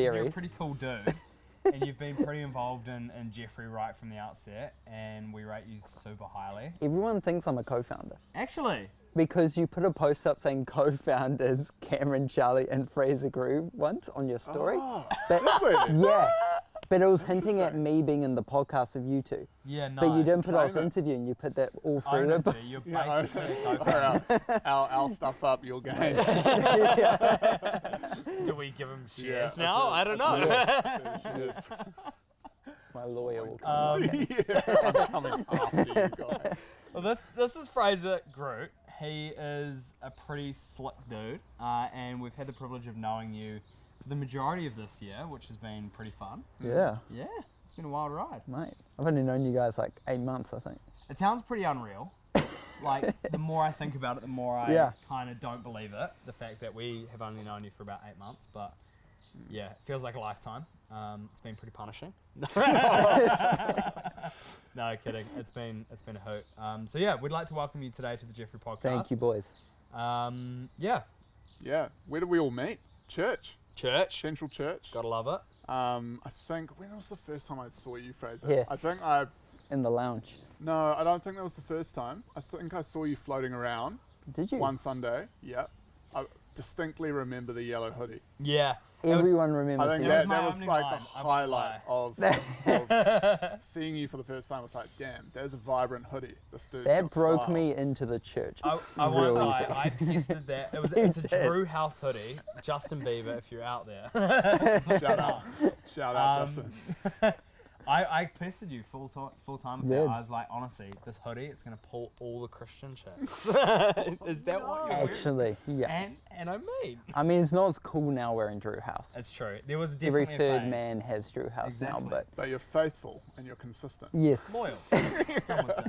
varies. You're a pretty cool dude. And you've been pretty involved in Jeffrey right from the outset, and we rate you super highly. Everyone thinks I'm a co-founder. Actually? Because you put a post up saying co-founders Cameron, Charlie, and Fraser Grut once on your story. Oh, but, did we? yeah, but it was hinting at me being in the podcast of you two. Yeah, nice. But you didn't put I was Claim it. interviewing, you put that all I through know, it. G, you're basically a co-founder. Our stuff up, your game. Do we give him shares Yeah, now? I don't know. Yes. My lawyer will come. I'm coming after you guys. Well, this is Fraser Grut. He is a pretty slick dude, and we've had the privilege of knowing you for the majority of this year, which has been pretty fun. Yeah, Yeah, it's been a wild ride. mate. I've only known you guys like 8 months, I think. It sounds pretty unreal. Like, the more I think about it, the more I kind of don't believe it. The fact that we have only known you for about 8 months, but yeah, it feels like a lifetime. It's been pretty punishing. No, kidding. It's been a hoot. So yeah, we'd like to welcome you today to the Jeffrey podcast. Thank you, boys. Yeah. Yeah. Where did we all meet? Church. Central Church. Gotta love it. I think, when was the first time I saw you, Fraser? Yeah. I think In the lounge. no, I don't think that was the first time. I think I saw you floating around Did you? one Sunday. Yeah. I distinctly remember the yellow hoodie. Yeah. Everyone I remembers think seeing was that my was opening like line, the I won't highlight lie. of seeing you for the first time. Was like, damn, there's a vibrant hoodie. This dude's that got broke style. me into the church. I won't Real lie, easy. I pasted that. It's a did. Drew House hoodie. Justin Bieber, if you're out there. Shout out, Justin. I pestered you full time with Yeah. that. I was like, honestly, this hoodie, it's going to pull all the Christian chicks. Is that what you're wearing? Actually, yeah. And I mean. I mean, it's not as cool now wearing Drew House. It's true. There was Every definitely a third phase. man has Drew House Exactly. now, but But you're faithful and you're consistent. yes. Loyal. Some would say.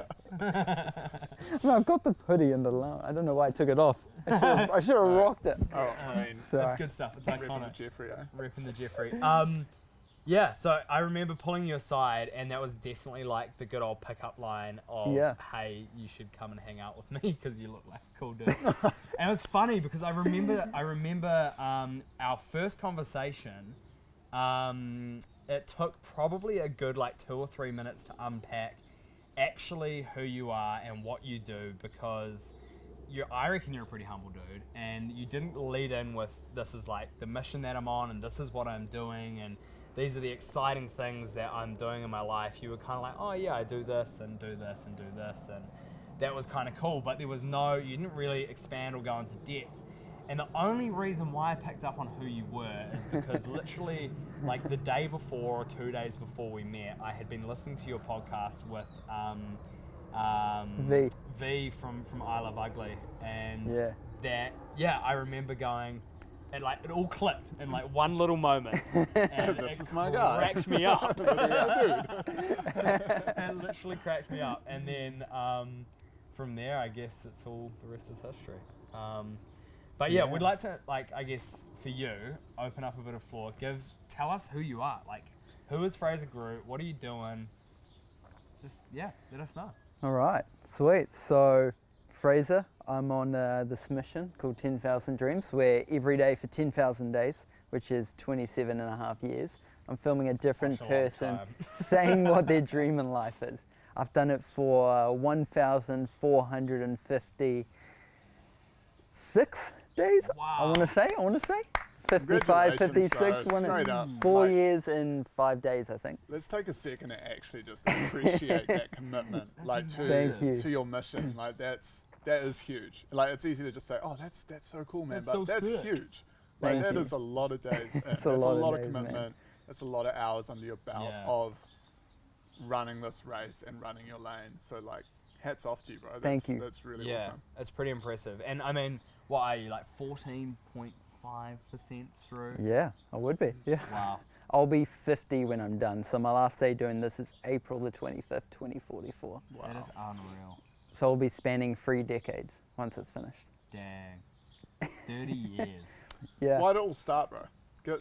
No, I've got the hoodie in the lounge. I don't know why I took it off. I should have rocked it. Oh, I mean, Sorry. It's good stuff. It's repping the iconic. Jeffrey, eh? Repping the Jeffrey. Yeah, so I remember pulling you aside, and that was definitely like the good old pickup line of, hey, you should come and hang out with me because you look like a cool dude. And it was funny because I remember our first conversation. It took probably a good like 2 or 3 minutes to unpack actually who you are and what you do, because I reckon you're a pretty humble dude, and you didn't lead in with this is like the mission that I'm on and this is what I'm doing and these are the exciting things that I'm doing in my life. You were kind of like, oh yeah, I do this and do this and do this, and that was kind of cool, but there was you didn't really expand or go into depth. And the only reason why I picked up on who you were is because literally like the day before or 2 days before we met, I had been listening to your podcast with V from I Love Ugly, and I remember going, and like it all clicked in like one little moment, and This it is my guy. cracked me up. This is the dude. It literally cracked me up, and then from there, I guess it's all the rest is history. But yeah, we'd like to, like, I guess for you, open up a bit of floor. Tell us who you are. Like, who is Fraser Grut? What are you doing? Just let us know. All right, sweet. So, Fraser, I'm on this mission called 10,000 Dreams, where every day for 10,000 days, which is 27 and a half years, I'm filming a different Such a long person time. saying what their dream in life is. I've done it for 1,456 days, Wow. I want to say. 55, Congratulations, 56, bro. Straight up. 4 Like, years and 5 days, I think. Let's take a second to actually just appreciate that commitment, like Thank you. to your mission. Like that is huge. Like it's easy to just say, oh, that's so cool, man. That's But so that's sick. huge. Like Thank that you. is a lot of days. In. It's That's a lot of days, man. commitment. That's a lot of hours under your belt of running this race and running your lane. So like, hats off to you, bro. Thank you. That's really Yeah, awesome. it's pretty impressive. And I mean, what are you, like 14.5% through? Yeah, I would be, yeah. Wow. I'll be 50 when I'm done. So my last day doing this is April the 25th, 2044. Wow. That is unreal. So I'll be spanning 3 decades once it's finished. Dang. 30 years. Yeah. Why did it all start, bro?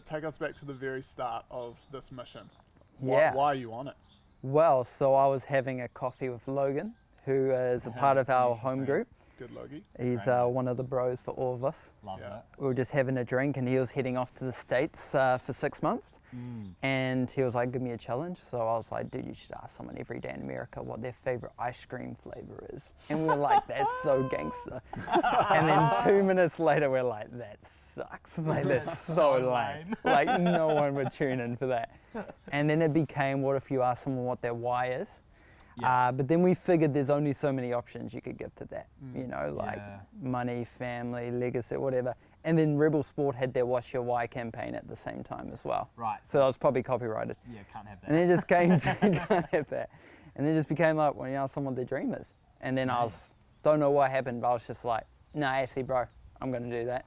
Take us back to the very start of this mission. Yeah. Why are you on it? Well, so I was having a coffee with Logan, who is a part of our home group. Good Logie. He's one of the bros for all of us. Love that. We were just having a drink and he was heading off to the States for 6 months. And he was like, give me a challenge. So I was like, dude, you should ask someone every day in America what their favorite ice cream flavor is. And we were like, that's so gangster. And then 2 minutes later, we're like, that sucks. Like, that's so lame. Like, no one would tune in for that. And then it became, what if you ask someone what their why is? Yeah. But then we figured there's only so many options you could give to that, you know, like money, family, legacy, whatever. And then Rebel Sport had their What's Your Why campaign at the same time as well. Right. So I was probably copyrighted. Yeah, can't have that. And then it just came to, can't have that. And then it just became like, when you ask someone what their dream is. And then I don't know what happened, but I was just like, no, actually, bro, I'm going to do that.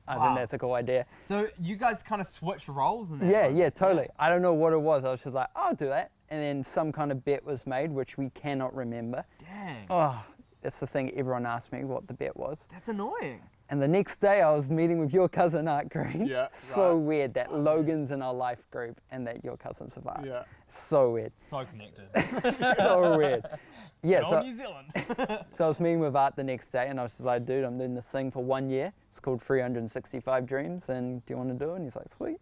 I think that's a cool idea. So you guys kind of switched roles in that? Yeah, totally. I don't know what it was. I was just like, I'll do that. And then some kind of bet was made, which we cannot remember. Dang. Oh, that's the thing. Everyone asked me what the bet was. That's annoying. And the next day I was meeting with your cousin, Art Green. Yeah. So weird that Logan's in our life group and that your cousin's of Art. Yeah. So weird. So connected. So weird. Yeah. So New Zealand. So I was meeting with Art the next day and I was just like, dude, I'm doing this thing for 1 year. It's called 365 Dreams and do you want to do it? And he's like, sweet.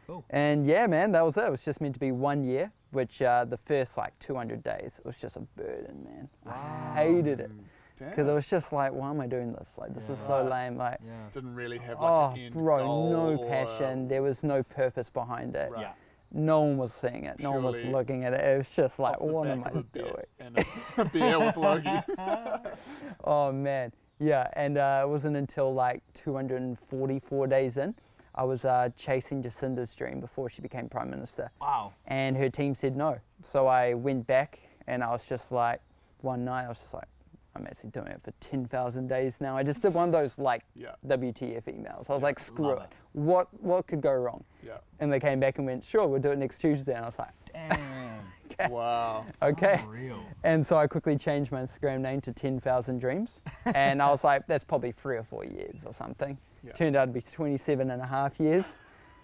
Cool. And yeah, man, that was it. It was just meant to be 1 year, which the first like 200 days, it was just a burden, man. Wow. I hated it. Because it was just like, why am I doing this? Like, this is so lame. Like, didn't really have like an end goal no passion. There was no purpose behind it. Right. Yeah. No one was seeing it. No one was Purely looking at it. It was just like, off the what back am I of a doing? bet and a beer with Logie. Oh man, yeah. And it wasn't until like 244 days in, I was chasing Jacinda's dream before she became Prime Minister. Wow. And her team said no. So I went back and I was just like, one night I was just like, I'm actually doing it for 10,000 days now. I just did one of those like WTF emails. I was like, screw it. What could go wrong? Yeah. And they came back and went, sure, we'll do it next Tuesday. And I was like, Damn. okay. Wow. Okay. Unreal. And so I quickly changed my Instagram name to 10,000 Dreams. And I was like, that's probably 3 or 4 years or something. Yeah. Turned out to be 27 and a half years.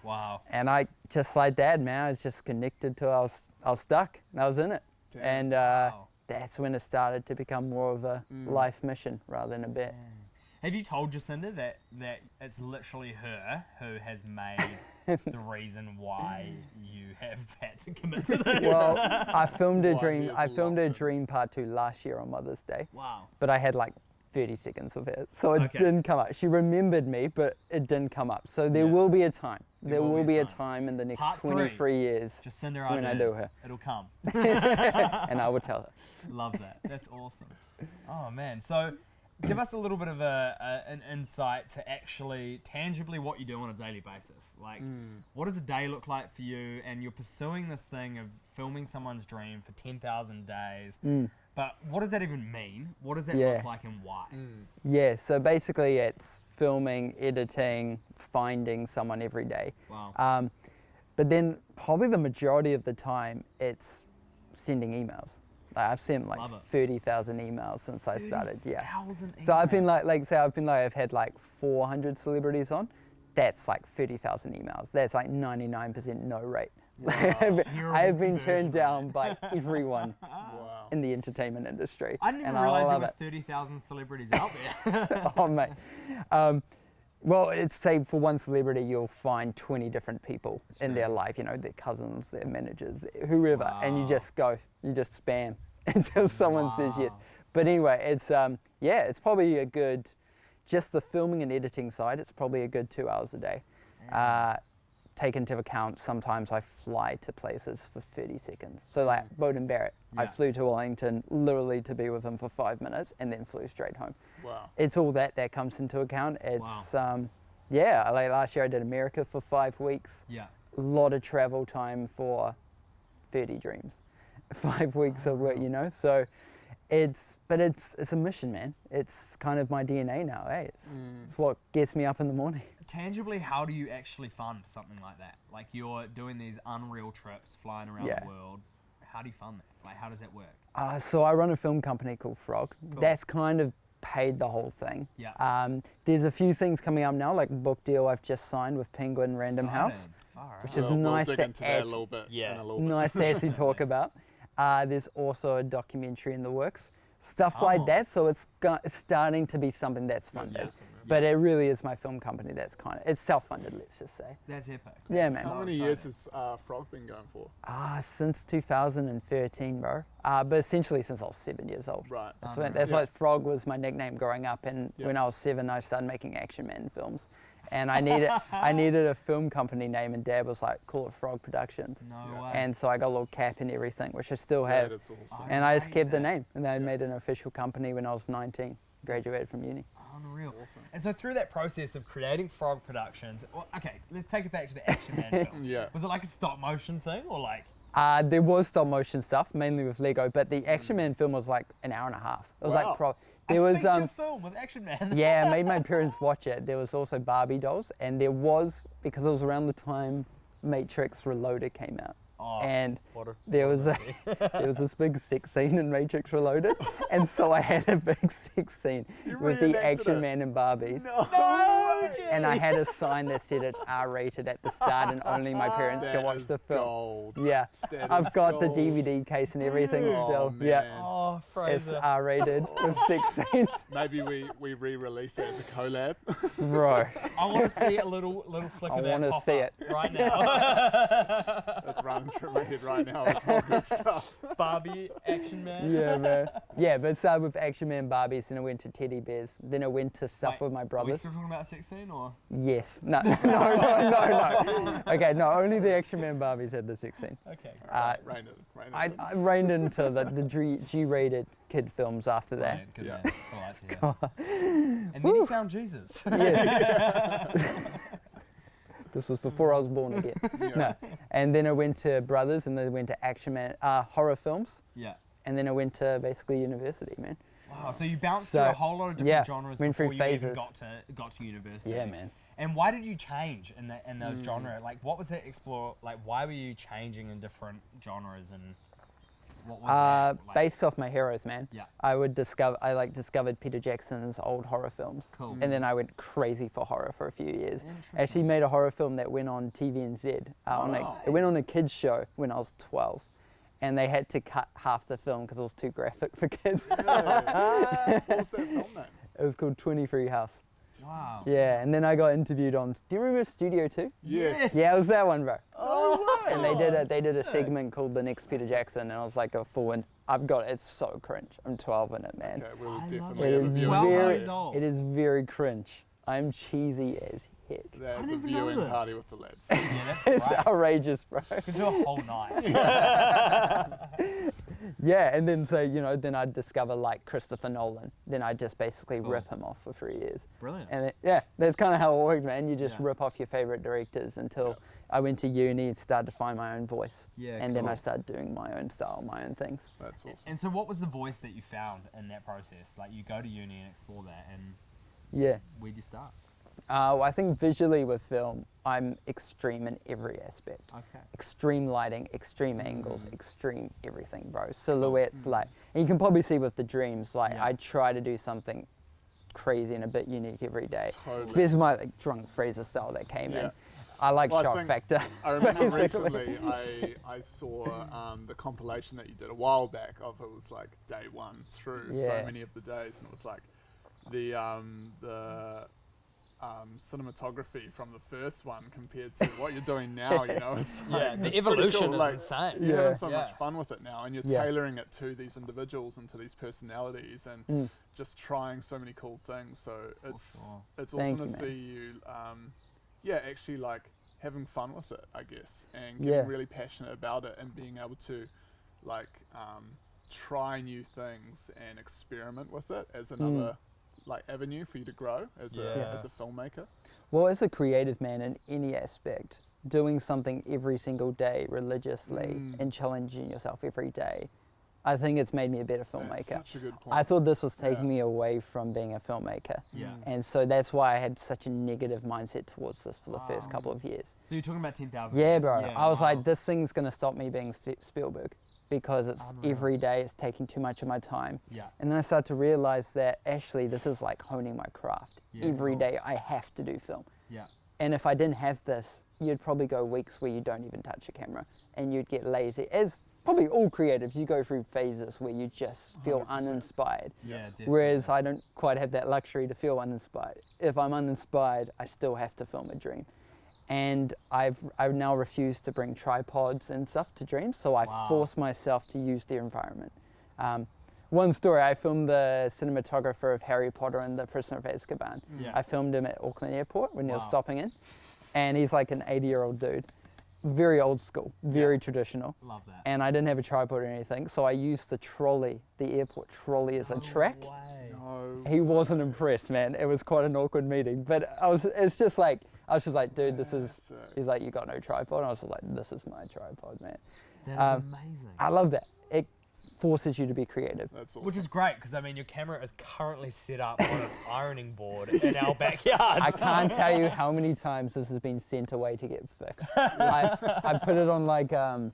Wow. And I just like that, man. I was just connected to it. I was stuck. And I was in it. Damn. And Wow. that's when it started to become more of a life mission rather than a bet. Have you told Jacinda that it's literally her who has made the reason why you have had to commit to this? Well, I filmed a Why dream. he is I filmed a locked in. dream part 2 last year on Mother's Day. Wow. But I had like 30 seconds of it, so it Okay. didn't come up. She remembered me, but it didn't come up. So there will be a time. There will be a time in the next Part 23 3. years Jacinda, when I do her, It'll come. and I will tell her. Love that. That's awesome. Oh man. So give us a little bit of an insight to actually tangibly what you do on a daily basis. Like, what does a day look like for you? And you're pursuing this thing of filming someone's dream for 10,000 days. But what does that even mean? What does that look like and why? Yeah, so basically it's filming, editing, finding someone every day. Wow. But then probably the majority of the time it's sending emails. Like I've sent like 30,000 emails since I started. Yeah. So I've been I've had like 400 celebrities on. That's like 30,000 emails. That's like 99% no rate. Wow. I have been turned down by everyone Wow. in the entertainment industry. I didn't even realize there were 30,000 celebrities out there. Oh mate. Well, it's say for one celebrity you'll find 20 different people in their life, you know, their cousins, their managers, whoever, and you just spam until someone says yes. But anyway, it's it's probably a good, just the filming and editing side, it's probably a good 2 hours a day. Take into account sometimes I fly to places for 30 seconds. So like Bowden Barrett, I flew to Wellington literally to be with him for 5 minutes and then flew straight home. Wow. It's all that comes into account. It's like last year I did America for 5 weeks. Yeah. A lot of travel time for 30 dreams. 5 weeks of work, you know. So it's a mission, man. It's kind of my DNA now, eh? It's what gets me up in the morning. Tangibly, how do you actually fund something like that? Like you're doing these unreal trips, flying around the world. How do you fund that? Like, how does that work? So I run a film company called Frog. Cool. That's kind of paid the whole thing. Yeah. There's a few things coming up now, like a book deal I've just signed with Penguin Random House, which is nice we'll dig into that a little bit. Yeah. In a little bit. nice to actually talk about. There's also a documentary in the works. stuff like that. So it's starting to be something that's funded. Awesome, But it really is my film company that's it's self-funded, let's just say. That's epic. Yeah, man. How many years has Frog been going for? Since 2013, bro. But essentially since I was 7 years old. Right. That's why Frog was my nickname growing up. And when I was 7, I started making Action Man films. And I needed a film company name, and Dad was like, call it Frog Productions. No way. And so I got a little cap and everything, which I still have. That's awesome. And I just kept the name. And I made an official company when I was 19, graduated from uni. Unreal. Awesome. And so through that process of creating Frog Productions, well, okay, let's take it back to the Action Man films. Yeah. Was it like a stop motion thing or like? There was stop motion stuff, mainly with Lego, but the Action Man film was like an hour and a half. It was there was feature film with Action Man. Yeah, I made my parents watch it. There was also Barbie dolls, and there was, because it was around the time Matrix Reloaded came out. Oh, and there was this big sex scene in Matrix Reloaded, and so I had a big sex scene with the Action Man and Barbies. No, and I had a sign that said it's R-rated at the start, and only my parents can watch the film. Gold. Yeah, I've got the DVD case and everything still. Man. Yeah, Oh, it's Fraser. R-rated with sex scenes. Maybe we re-release it as a collab. Bro, I want to see a little flick I of that wanna pop see up it. right now. That's running through my head right now. It's all good stuff. Barbie, Action Man. yeah, man. Yeah, but it started with Action Man Barbies, then I went to teddy bears, then I went to stuff with my Are we brothers. still talking about a sex scene or? Yes. No. Okay, no, only the Action Man Barbies had the sex scene. Okay. Rain it. I reigned into the G-rated kid films after that. Brilliant, good Yeah. man. I like to hear. And then he found Jesus. Yes. This was before I was born again. Yeah. No. And then I went to Brothers, and then I went to Action Man, horror films, Yeah. and then I went to basically university, man. Wow. So you bounced So, through a whole lot of different yeah, genres went through before you even phases. got to university. Yeah, man. And why did you change in those genres? Like, what was that Like, why were you changing in different genres, and what was that? Like, Based off my heroes, man. Yeah. I discovered Peter Jackson's old horror films. Cool. And then I went crazy for horror for a few years. Interesting. Actually made a horror film that went on TVNZ. It went on a kids show when I was 12. And they had to cut half the film because it was too graphic for kids. What was that film then? It was called 23 House. Wow. Yeah, and then I got interviewed on, do you remember Studio 2? Yes. Yeah, it was that one, bro. Oh, And they did a segment called The Next Peter Jackson, and I was like a fool, and it's so cringe. I'm 12 in it, man. Okay, we'll I love definitely It have a is viewing 12 party. years old. it is very cringe. I'm cheesy as heck. There's a didn't even know viewing this. party with the lads. Yeah, that's It's great. outrageous, bro. Could do a whole night. Yeah, and then then I'd discover like Christopher Nolan. Then I'd just basically rip him off for 3 years. Brilliant. And that's kind of how it worked, man. You just Yeah. rip off your favorite directors until I went to uni and started to find my own voice. Yeah, And then cool. I started doing my own style, my own things. That's awesome. And so what was the voice that you found in that process? Like, you go to uni and explore that, and Yeah. where'd you start? Well, I think visually with film, I'm extreme in every aspect. Okay. Extreme lighting, extreme angles, extreme everything, bro. Silhouettes, and you can probably see with the dreams, I try to do something crazy and a bit unique every day. Totally. Especially my drunk Fraser style that came in. I like Well, I shock think- factor. I remember basically. recently I saw the compilation that you did a while back of it was like day one through so Yeah. many of the days, and it was like the cinematography from the first one compared to what you're doing now, it's like, Yeah, the it's pretty evolution cool. is like, insane. You're Yeah. having so Yeah. much fun with it now, and you're Yeah. tailoring it to these individuals and to these personalities, and just trying so many cool things. So it's sure. it's Thank awesome you, to man. see you, actually like having fun with it, I guess, and getting really passionate about it, and being able to like try new things and experiment with it as another like avenue for you to grow as a filmmaker. Well, as a creative man in any aspect, doing something every single day religiously and challenging yourself every day, I think it's made me a better filmmaker. That's such a good point. I thought this was taking me away from being a filmmaker. Yeah. And so that's why I had such a negative mindset towards this for the first couple of years. So you're talking about 10,000? Yeah, bro. Yeah, I was wow. like, this thing's going to stop me being Spielberg because it's every day, it's taking too much of my time. Yeah. And then I started to realize that actually this is like honing my craft. Yeah, Every cool. day I have to do film. Yeah. And if I didn't have this, you'd probably go weeks where you don't even touch a camera and you'd get lazy. As probably all creatives, you go through phases where you just feel 100%. uninspired. Yeah, definitely. Whereas I don't quite have that luxury to feel uninspired. If I'm uninspired, I still have to film a dream. And I've now refused to bring tripods and stuff to dreams, so I force myself to use their environment. One story, I filmed the cinematographer of Harry Potter and the Prisoner of Azkaban. Yeah. I filmed him at Auckland Airport when he was stopping in, and he's like an 80-year-old dude. Very old school, very traditional. Love that. And I didn't have a tripod or anything, so I used the trolley, the airport trolley as a track. No. He wasn't impressed, man. It was quite an awkward meeting, but I was just like, dude, this is, he's like, you got no tripod? And I was like, this is my tripod, man. That is amazing. I love that. It forces you to be creative. That's awesome. Which is great, because I mean, your camera is currently set up on an ironing board in our backyard. I can't tell you how many times this has been sent away to get fixed. I put it on like a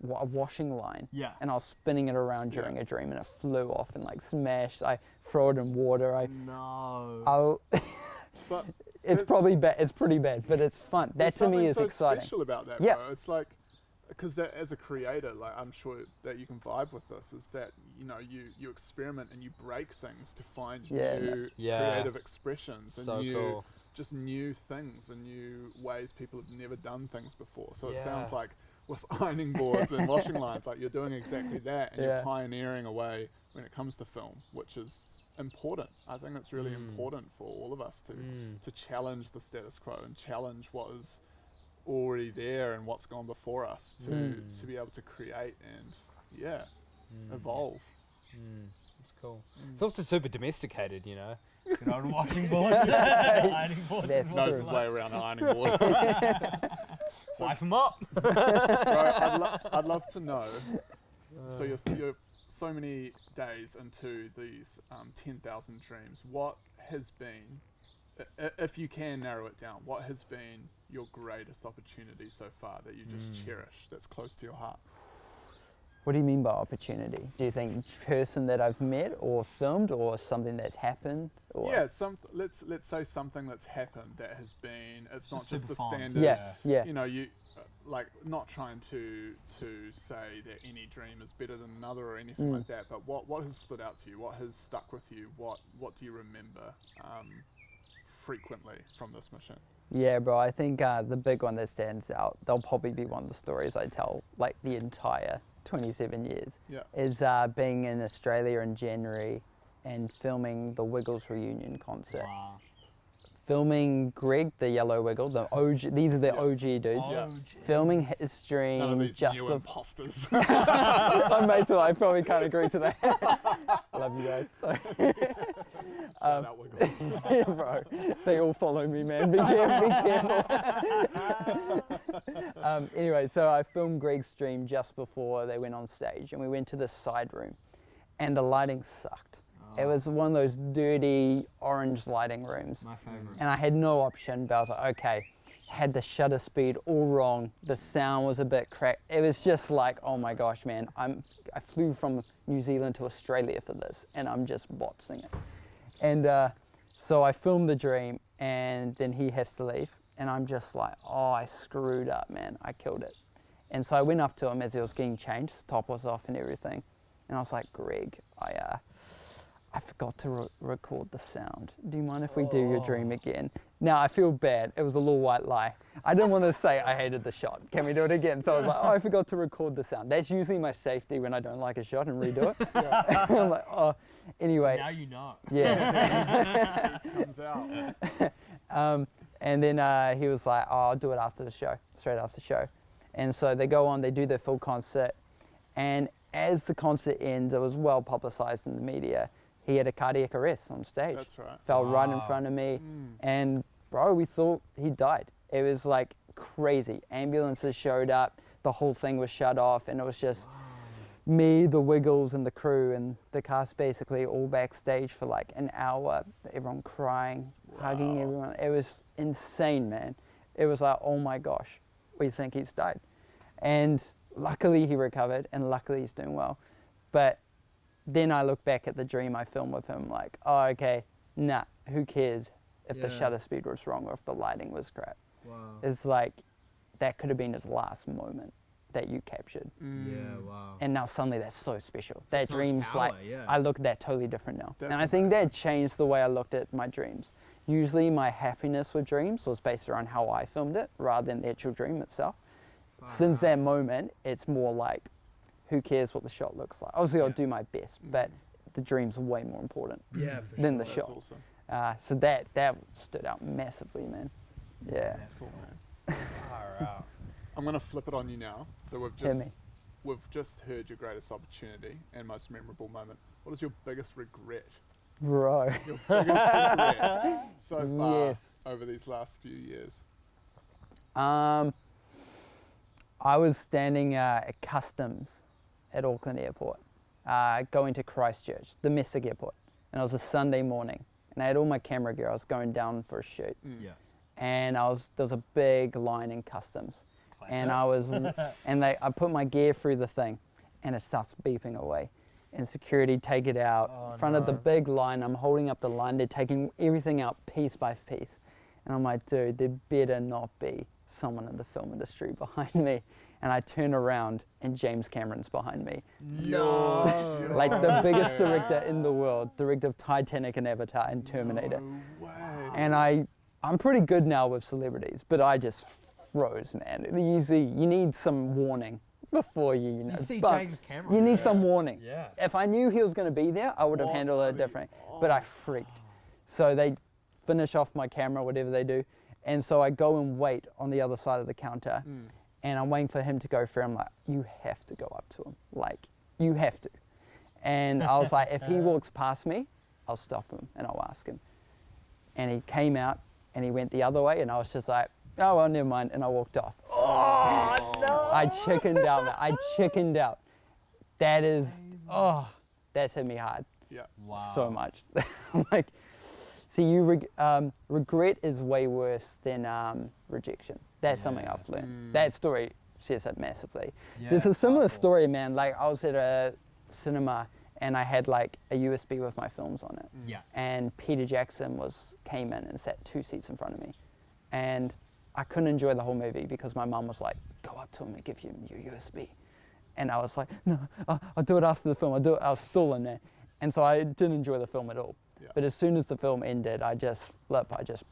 washing line, and I was spinning it around during a dream, and it flew off and like smashed. I throw it in water. But it's probably bad. It's pretty bad, but it's fun. That to me is so exciting. Special about that, Yeah. bro. It's like, because that as a creator, like I'm sure that you can vibe with this, is that you experiment and you break things to find new creative expressions and just new things and new ways people have never done things before. So it sounds like with ironing boards and washing lines, like you're doing exactly that, and you're pioneering a way when it comes to film, which is important. I think it's really important for all of us to challenge the status quo and challenge what is already there and what's gone before us to be able to create and evolve. It's cool. It's also super domesticated, you know. Good old washing board, ironing board. Knows his way around an ironing board. Wipe them up. Bro, I'd love to know. So you're so many days into these 10,000 dreams. What has been, if you can narrow it down, what has been your greatest opportunity so far that you just cherish, that's close to your heart? What do you mean by opportunity? Do you think person that I've met or filmed or something that's happened? Or? Yeah, let's say something that's happened that has been, it's not just the fun. standard, Yeah. you know, you like not trying to say that any dream is better than another or anything like that, but what has stood out to you? What has stuck with you? What do you remember frequently from this mission? Yeah, bro, I think the big one that stands out, they'll probably be one of the stories I tell like the entire 27 years, is being in Australia in January and filming the Wiggles reunion concert. Wow. Filming Greg, the yellow Wiggle, the OG, these are the OG dudes. Filming his dream. None of these just new imposters. I'm mates, I probably can't agree to that. Love you guys. Shout out Wiggles. Yeah, bro, they all follow me, man. Be careful. Anyway, so I filmed Greg's dream just before they went on stage, and we went to the side room, and the lighting sucked. It was one of those dirty orange lighting rooms. My favorite. And I had no option, but I was like, okay. Had the shutter speed all wrong. The sound was a bit cracked. It was just like, oh my gosh, man. I flew from New Zealand to Australia for this, and I'm just botsing it. And so I filmed the dream, and then he has to leave. And I'm just like, oh, I screwed up, man. I killed it. And so I went up to him as he was getting changed. His top was off and everything. And I was like, Greg, I forgot to record the sound. Do you mind if we do your dream again? Now, I feel bad. It was a little white lie. I didn't want to say I hated the shot. Can we do it again? So I was like, oh, I forgot to record the sound. That's usually my safety when I don't like a shot and redo it. I'm like, oh, anyway. So now you know. Yeah. It comes out. And then he was like, oh, I'll do it after the show, straight after the show. And so they go on, they do their full concert. And as the concert ends, it was well publicized in the media. He had a cardiac arrest on stage. That's right. Fell right in front of me. And bro, we thought he died. It was like crazy. Ambulances showed up. The whole thing was shut off. And it was just me, the Wiggles, and the crew. And the cast basically all backstage for like an hour. Everyone crying, hugging everyone. It was insane, man. It was like, oh my gosh, we think he's died. And luckily he recovered, and luckily he's doing well. But then I look back at the dream I filmed with him like, oh, okay, nah, who cares if the shutter speed was wrong or if the lighting was crap. Wow. It's like, that could have been his last moment that you captured. Yeah, wow. And now suddenly that's so special. So That it's so much dream's power, like, yeah. I look at that totally different now. That's and I think that amazing. changed the way I looked at my dreams. Usually my happiness with dreams was based around how I filmed it rather than the actual dream itself. Since that moment, it's more like, who cares what the shot looks like? Obviously I'll do my best, but the dream's way more important Yeah, for than sure. the shot. That's awesome. So that stood out massively, man. Yeah. That's cool, man. Far out. I'm gonna flip it on you now. So Hit me. we've just heard your greatest opportunity and most memorable moment. What is your biggest regret? Bro. Your biggest regret so far Yes. over these last few years? I was standing at customs at Auckland Airport, going to Christchurch, domestic airport, and it was a Sunday morning, and I had all my camera gear. I was going down for a shoot, Yeah. and there was a big line in customs, and I put my gear through the thing, and it starts beeping away, and security take it out in front of the big line. I'm holding up the line. They're taking everything out piece by piece, and I'm like, dude, there better not be someone in the film industry behind me. And I turn around and James Cameron's behind me. No. Like the biggest director in the world, director of Titanic and Avatar and Terminator. No way. And I'm pretty good now with celebrities, but I just froze, man. You need some warning before you know. You see but James Cameron. you need some warning. Yeah. If I knew he was going to be there, I would have handled it different. But I freaked. So they finish off my camera, whatever they do. And so I go and wait on the other side of the counter. And I'm waiting for him to go through. I'm like, you have to go up to him. Like, you have to. And I was like, if he walks past me, I'll stop him and I'll ask him. And he came out and he went the other way. And I was just like, oh, well, never mind. And I walked off. Oh, no. I chickened out, man. I chickened out. That is, that's hit me hard. Yeah. Wow. So much. I'm like, see, regret is way worse than rejection. That's something I've learned. That story says it massively. Yeah, There's a similar powerful. story, man. Like, I was at a cinema and I had like a USB with my films on it. Yeah. And Peter Jackson came in and sat 2 seats in front of me. And I couldn't enjoy the whole movie because my mum was like, go up to him and give him your USB. And I was like, no, I'll do it after the film. I was still in there. And so I didn't enjoy the film at all. Yeah. But as soon as the film ended, I just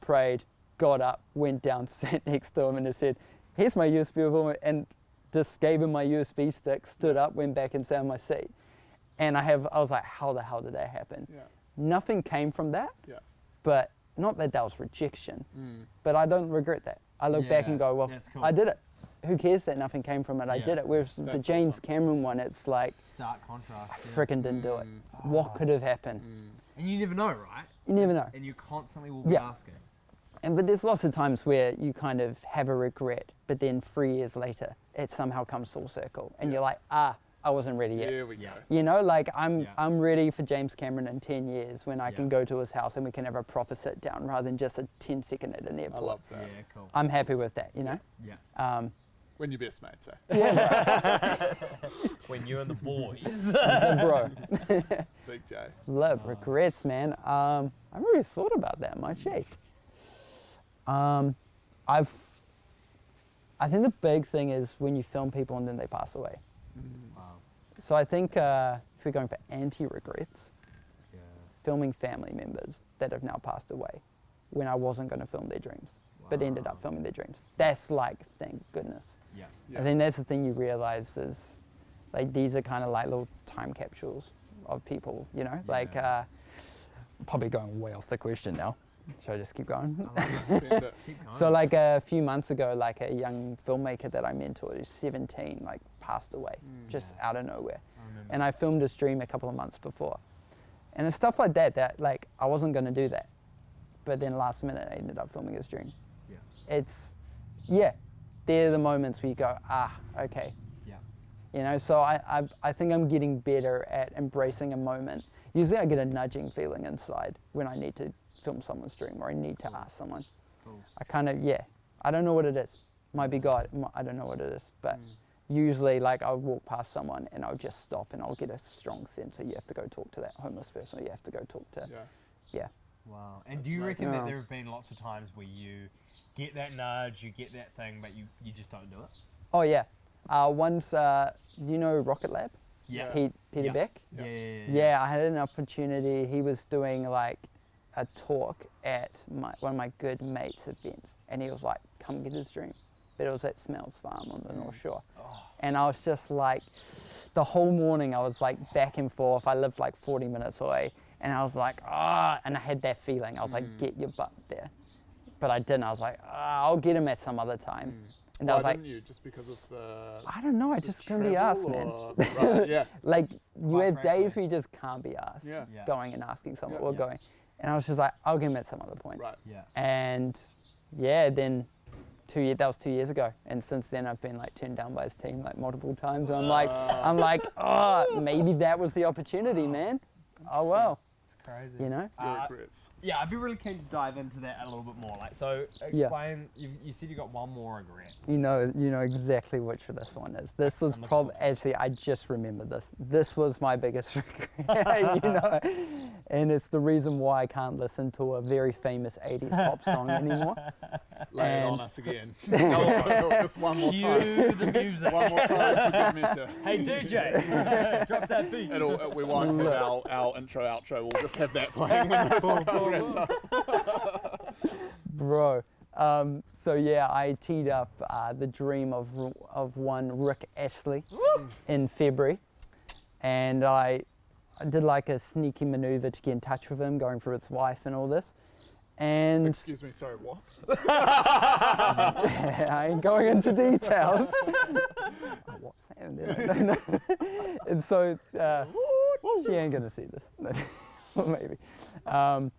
prayed, got up, went down, sat next to him and just said, here's my USB with him, and just gave him my USB stick, stood up, went back and sat in my seat. And I was like, how the hell did that happen? Yeah. Nothing came from that, Yeah. but not that was rejection, but I don't regret that. I look back and go, well, that's cool. I did it. Who cares that nothing came from it? I Yeah. did it. Whereas the That's James awesome. Cameron one, it's like, Stark contrast. I Yeah. freaking didn't do it. What could have happened? And you never know, right? You never know. And you constantly will be Yeah. asking. But there's lots of times where you kind of have a regret, but then 3 years later, it somehow comes full circle, and you're like, I wasn't ready yet. Here we go. Yeah. You know, like I'm Yeah. ready for James Cameron in 10 years when I can Yeah. go to his house and we can have a proper sit down rather than just a 10-second at an I airport. love that. Yeah, cool. I'm happy with that, you know? Yeah. When you're best mates, eh? When you and the boys. Bro, Big J. love regrets, man. I haven't really thought about that much, eh? I think the big thing is when you film people and then they pass away. Wow. So I think if we're going for anti-regrets, Yeah. filming family members that have now passed away when I wasn't going to film their dreams, but ended up filming their dreams. That's like, thank goodness. Yeah. Yeah. I think that's the thing you realize is like these are kind of like little time capsules of people, you know? Like, probably going way off the question now. Should I just keep going? Send it. Keep going. So like a few months ago, like a young filmmaker that I mentored who's 17, like passed away just out of nowhere. I remember. And I filmed his dream a couple of months before. And it's stuff like that like I wasn't going to do that. But then last minute I ended up filming his dream. Yeah. They're the moments where you go, okay. Yeah. You know, so I think I'm getting better at embracing a moment. Usually I get a nudging feeling inside when I need to film someone's dream or I need to ask someone. Cool. I kind of, I don't know what it is. Might be God, I don't know what it is. But usually like I'll walk past someone and I'll just stop and I'll get a strong sense that you have to go talk to that homeless person or you have to go talk to, Wow. And That's do you reckon amazing. that there have been lots of times where you get that nudge, you get that thing, but you just don't do it? Oh yeah. Once, do you know Rocket Lab? Yeah. Peter Yeah. Beck? Yeah, I had an opportunity. He was doing like a talk at one of my good mates' events, and he was like, "Come get his dream." But it was at Smells Farm on the North Shore, and I was just like, the whole morning I was like back and forth. I lived like 40 minutes away, and I was like, and I had that feeling. I was like, "Get your butt there," but I didn't. I was like, I'll get him at some other time. And I was like, didn't you? Just because of the... I don't know, I just couldn't be asked, man. Right, yeah. Like, you Quite have frankly. days where you just can't be asked, Yeah. Yeah. going and asking someone, Yeah. or Yeah. going. And I was just like, I'll get him at some other point. Right. Yeah. And yeah, then that was 2 years ago. And since then I've been like turned down by his team like multiple times. And I'm like, maybe that was the opportunity, man. Oh well, It's crazy. you know? Your regrets. Yeah, I'd be really keen to dive into that a little bit more. Like, so Yeah. explain. You said you got one more regret. You know exactly which this one is. This was I'm looking probably, forward actually, I just remember this. This was my biggest regret, you know? And it's the reason why I can't listen to a very famous 80s pop song anymore. Lay it on And- us again. Just one more time. Cue the music. One more time for good measure. Hey DJ, drop that beat. We won't have our intro, outro. We'll just have that playing when the podcast wraps up. Bro. So yeah, I teed up the dream of one Rick Astley in February, and I did like a sneaky maneuver to get in touch with him, going through his wife and all this. And Excuse me, sorry, what? I ain't going into details. Oh, what's that? And so she ain't gonna see this, maybe. So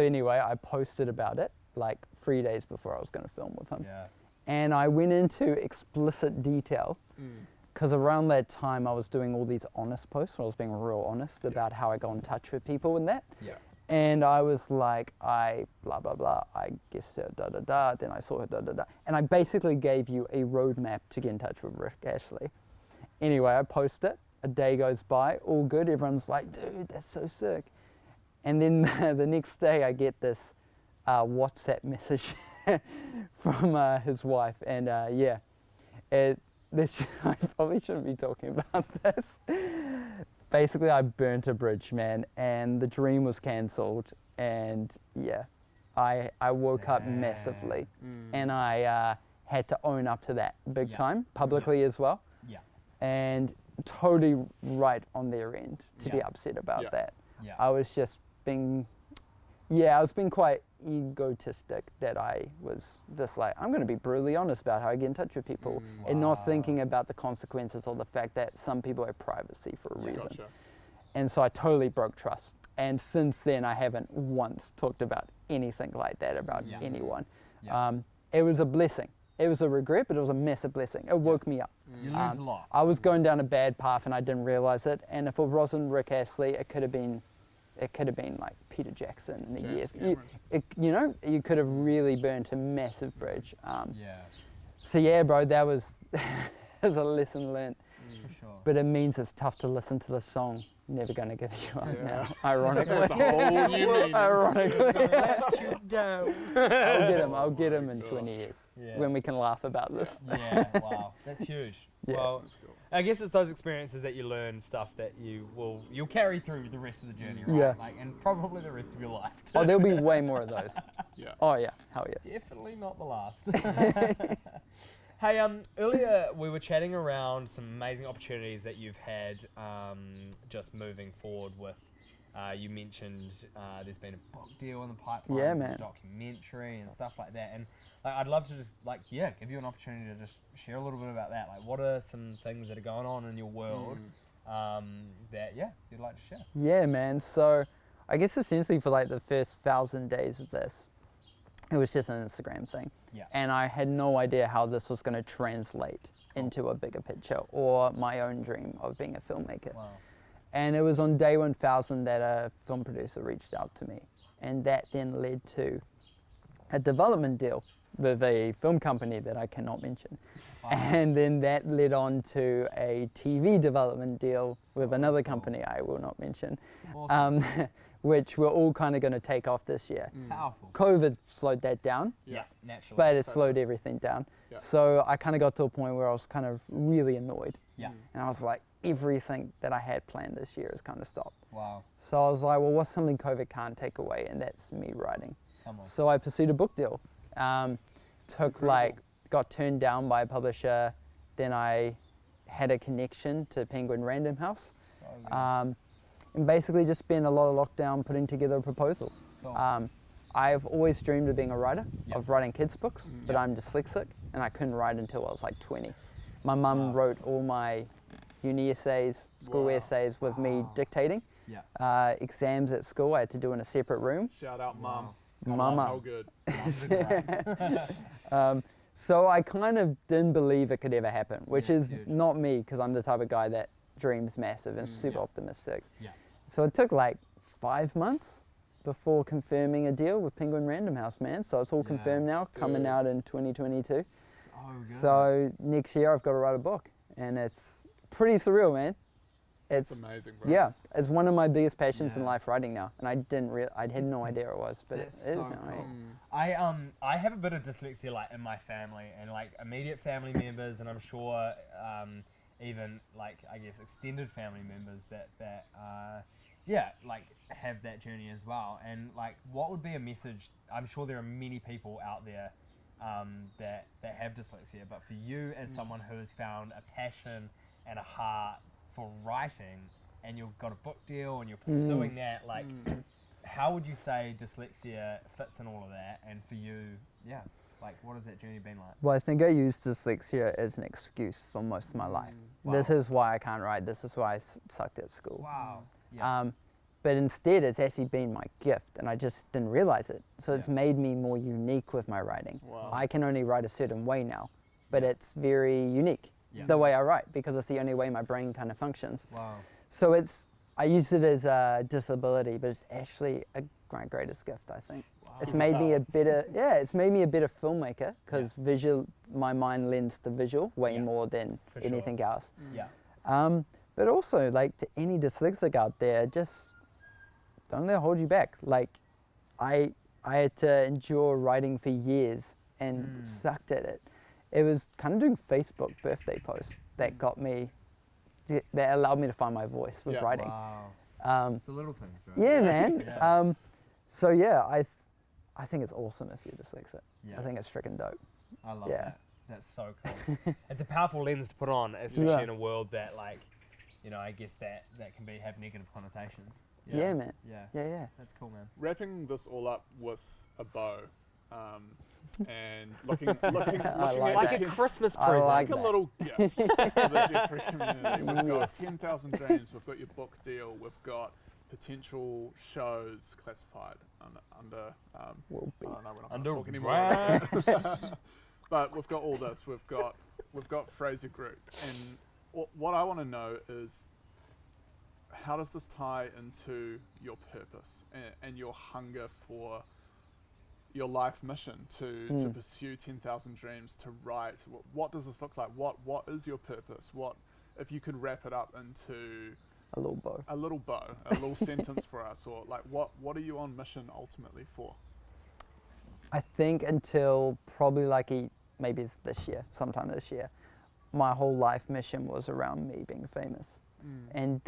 anyway, I posted about it like 3 days before I was going to film with him. Yeah. And I went into explicit detail because around that time I was doing all these honest posts where I was being real honest about how I got in touch with people and that. Yeah. And I was like, I blah, blah, blah, I guess da, da, da, then I saw her, da, da, da. And I basically gave you a roadmap to get in touch with Rick Astley. Anyway, I post it, a day goes by, all good, everyone's like, dude, that's so sick. And then the next day I get this WhatsApp message from his wife, and I probably shouldn't be talking about this. Basically, I burnt a bridge, man, and the dream was cancelled, and yeah, I woke up massively, and I had to own up to that big time, publicly as well, and totally right on their end to be upset about that. Yeah. I was just being quite egotistic that I was just like, I'm going to be brutally honest about how I get in touch with people and not thinking about the consequences or the fact that some people have privacy for a reason. Gotcha. And so I totally broke trust. And since then, I haven't once talked about anything like that about anyone. Yeah. It was a blessing. It was a regret, but it was a massive blessing. It woke me up. You learned a lot. I was going down a bad path and I didn't realize it. And if it wasn't Rick Astley, it could have been like Peter Jackson in the years. You could have really burnt a massive bridge. So yeah, bro, that was a lesson learned. For sure. But it means it's tough to listen to the song Never Gonna Give You Up now, ironically. That's a whole new meaning. Ironically. Let you down. I'll get him in 20 years Yeah. when we can laugh about this. Yeah, wow, that's huge. Yeah. Well, That's cool. I guess it's those experiences that you learn, stuff that you'll carry through the rest of the journey, right? Yeah. Like, and probably the rest of your life. Too. Oh, there'll be way more of those. Yeah. Oh yeah, hell yeah. Definitely not the last. Hey, earlier we were chatting around some amazing opportunities that you've had just moving forward with. You mentioned there's been a book deal in the pipeline, Yeah, and man. a documentary and stuff like that. And I'd love to just give you an opportunity to just share a little bit about that. Like, what are some things that are going on in your world that you'd like to share? Yeah, man. So I guess essentially for like the first 1,000 days of this, it was just an Instagram thing. Yeah. And I had no idea how this was going to translate into a bigger picture or my own dream of being a filmmaker. Wow. And it was on day 1,000 that a film producer reached out to me. And that then led to a development deal with a film company that I cannot mention. Wow. And then that led on to a TV development deal with another company I will not mention, Awesome. which we're all kind of going to take off this year. Powerful. COVID slowed that down, Yeah, naturally. but it slowed everything down. Yeah. So I kind of got to a point where I was kind of really annoyed. Yeah. And I was like, everything that I had planned this year has kind of stopped. Wow. So I was like, well, what's something COVID can't take away? And that's me writing. Come on. So I pursued a book deal. Got turned down by a publisher. Then I had a connection to Penguin Random House. So good. And basically just spent a lot of lockdown putting together a proposal. Cool. I've always dreamed of being a writer, Yep. of writing kids' books, but Yep. I'm dyslexic and I couldn't write until I was like 20. My mum Wow. wrote all my uni essays, school Wow. essays with me Wow. dictating. Yeah. Exams at school I had to do in a separate room. Shout out, Mum. Wow. Mama. How good. Mums are great. So I kind of didn't believe it could ever happen, which Yeah, is huge. not me because I'm the type of guy that dreams massive and super Yeah. optimistic. Yeah. So it took like 5 months before confirming a deal with Penguin Random House, man. So it's all Yeah. confirmed now, coming Dude. out in 2022. So good. So next year I've got to write a book, and it's pretty surreal, man. It's It's amazing, bro. yeah, it's one of my biggest passions in Yeah. life, writing now, and I had no idea it was, but That's it is so now. eh? cool. I have a bit of dyslexia like in my family and like immediate family members, and I'm sure even like I guess extended family members that like have that journey as well. And like, what would be a message? I'm sure there are many people out there that have dyslexia, but for you as someone who has found a passion and a heart for writing, and you've got a book deal and you're pursuing that, like, how would you say dyslexia fits in all of that? And for you, like, what has that journey been like? Well, I think I used dyslexia as an excuse for most of my life. This Wow. is why I can't write. This is why I sucked at school. Wow. Yeah. But instead, it's actually been my gift, and I just didn't realize it. So it's Yeah. made me more unique with my writing. Wow. I can only write a certain way now, but it's very unique, Yeah. the way I write, because it's the only way my brain kind of functions. Wow. So I use it as a disability, but it's actually my greatest gift, I think. Wow. It's made me a better, it's made me a better filmmaker, because my mind lends to visual way Yeah. more than For sure. anything else. Yeah. But also, like, to any dyslexic out there, just don't let it hold you back. Like, I had to endure writing for years and sucked at it. It was kind of doing Facebook birthday posts that got me, that allowed me to find my voice with Yeah. writing. Wow. It's the little things, right? Yeah, man. Yeah. So yeah, I think it's awesome if you're dyslexic. Yeah. I think it's freaking dope. I love Yeah. that. That's so cool. It's a powerful lens to put on, especially Yeah. in a world that, like, I guess that can have negative connotations. Yeah, man. Yeah. Yeah. That's cool, man. Wrapping this all up with a bow, and looking at like the that. Christmas I present. like like a that. little gift for the Jeffrey community. We've got Yes. 10,000 Dreams, we've got your book deal, we've got potential shows classified under Will be. I don't know, we're not Under gonna talk anymore. wraps. But we've got all this. We've got Fraser Grut, and what I want to know is, how does this tie into your purpose and your hunger for your life mission to pursue 10,000 Dreams, to write? What does this look like? What is your purpose? What, if you could wrap it up into A little bow. a little bow, a little sentence for us, or like what are you on mission ultimately for? I think until probably maybe it's this year, sometime this year, my whole life mission was around me being famous. And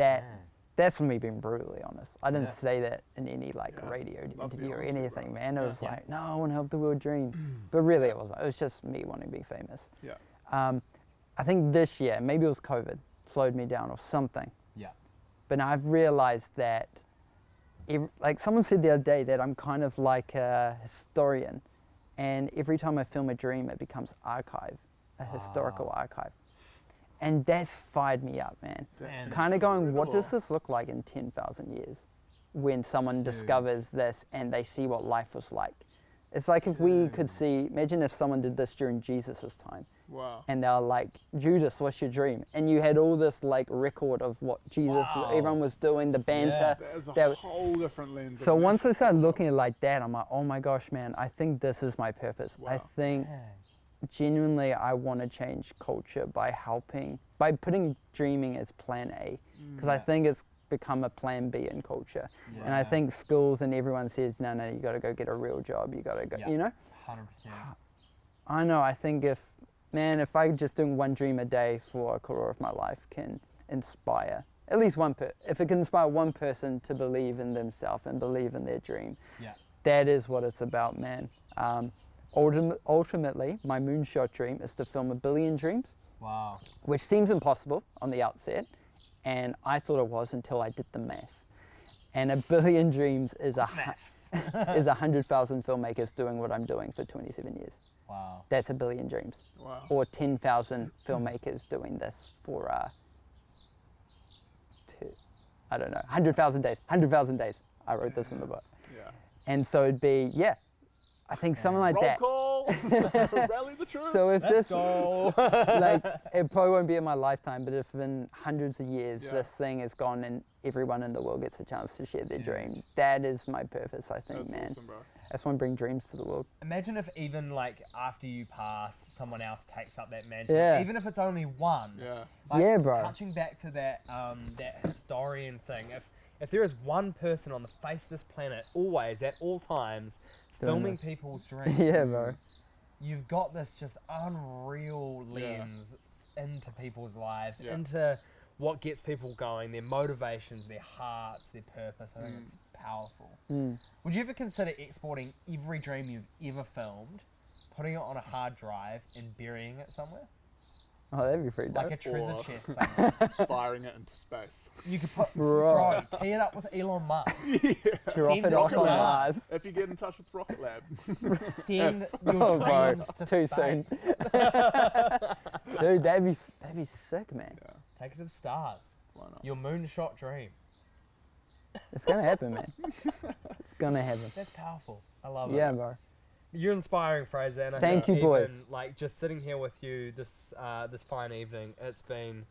that's me being brutally honest. I didn't Yeah. say that in any Yeah. radio Love the interview or honesty, anything, bro. man. It Yeah. was Yeah. like, no, I want to help the world dream. But really it wasn't. It was just me wanting to be famous. Yeah. I think this year, maybe it was COVID, slowed me down or something. Yeah. But now I've realized that, like someone said the other day, that I'm kind of like a historian, and every time I film a dream, it becomes a historical archive. And that's fired me up, man. Man, Kind of going, what does incredible. this look like in 10,000 years when someone Dude. discovers this and they see what life was like? It's like if we could see, imagine if someone did this during Jesus' time Wow. And they were like, Judas, what's your dream? And you had all this like record of what Jesus, everyone was doing, the banter. There's a whole different lens. So once I started looking at it like that, I'm like, oh my gosh, man, I think this is my purpose. Wow. I think genuinely I want to change culture by putting dreaming as plan A. Because I think it's become a plan B in culture. Yeah. And I think schools and everyone says, no, you got to go get a real job. You got to go, you know? 100%. I know. I think if I just doing one dream a day for a quarter of my life can inspire at least if it can inspire one person to believe in themselves and believe in their dream, that is what it's about, man. Ultimately, my moonshot dream is to film 1 billion dreams. Wow. Which seems impossible on the outset, and I thought it was until I did the maths. And 1 billion dreams is 100,000 filmmakers doing what I'm doing for 27 years. Wow. That's 1 billion dreams. Wow. Or 10,000 filmmakers doing this for, 100,000 days. 100,000 days. I wrote this in the book. Yeah. And so it'd be, I think something like that. Roll call! Rally the troops! So if Let's go. like, it probably won't be in my lifetime, but if in hundreds of years this thing is gone and everyone in the world gets a chance to share their dream, that is my purpose, I think, man. Awesome, bro. I just want to bring dreams to the world. Imagine if even like after you pass, someone else takes up that mantle. Yeah. Even if it's only one. Yeah. Like, bro. Touching back to that that historian thing, if there is one person on the face of this planet, always at all times, filming people's dreams. Yeah, bro. You've got this just unreal lens into people's lives, into what gets people going, their motivations, their hearts, their purpose. I think it's powerful. Would you ever consider exporting every dream you've ever filmed, putting it on a hard drive and burying it somewhere? Oh, that'd be pretty dope. Like a treasure chest somewhere. Firing it into space. You could put, bro, tee it up with Elon Musk. Drop it off on Mars. If you get in touch with Rocket Lab. Send your dreams to too space. soon. Dude, that'd be sick, man. Yeah. Take it to the stars. Why not? Your moonshot dream. It's gonna happen, man. It's gonna happen. That's powerful. I love it. Yeah, bro. You're inspiring, Fraser. And I Thank think you, boys. even, like, just sitting here with you this fine evening, it's been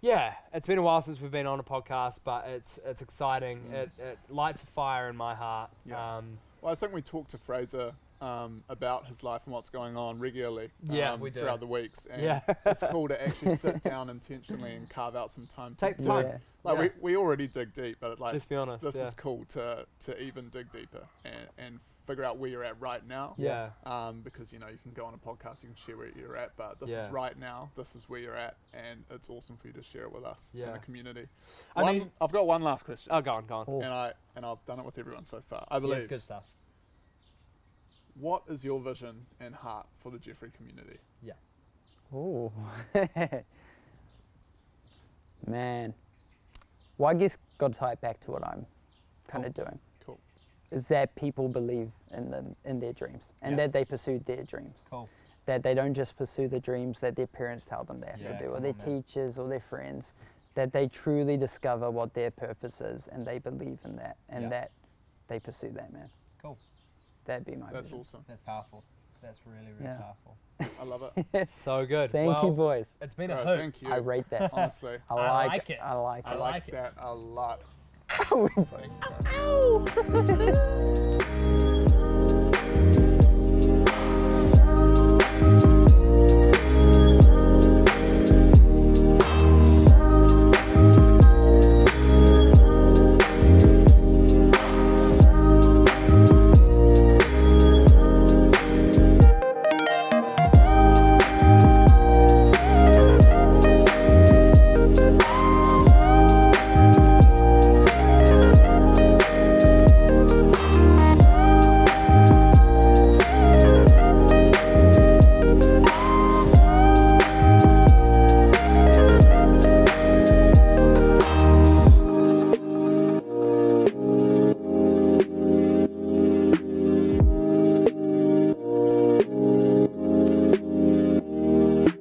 a while since we've been on a podcast, but it's exciting. It lights a fire in my heart. Yeah. Well, I think we talked to Fraser about his life and what's going on regularly we do. throughout the weeks. And it's cool to actually sit down intentionally and carve out some time. Take the time. Yeah. Like we already dig deep, but Let's be honest. this is cool to even dig deeper and figure out where you're at right now. Yeah. Because you can go on a podcast, you can share where you're at, but this is right now. This is where you're at, and it's awesome for you to share it with us in the community. I've got one last question. Oh, go on. Oh. And I've done it with everyone so far. I believe. It's good stuff. What is your vision and heart for the Jeffrey community? Yeah. Oh. Man. Well, I guess got to tie it back to what I'm kind of doing. Cool. Is that people believe in their dreams and that they pursue their dreams. Cool. That they don't just pursue the dreams that their parents tell them they have to do, or their teachers or their friends. That they truly discover what their purpose is and they believe in that and that they pursue that, man. Cool. That'd be my That's vision. awesome. That's powerful. That's really, really powerful. I love it. So good. Thank you, boys. It's been a Bro, hoot. thank you. I rate that. Honestly. I like it. I like I it. like that a lot. Thank you.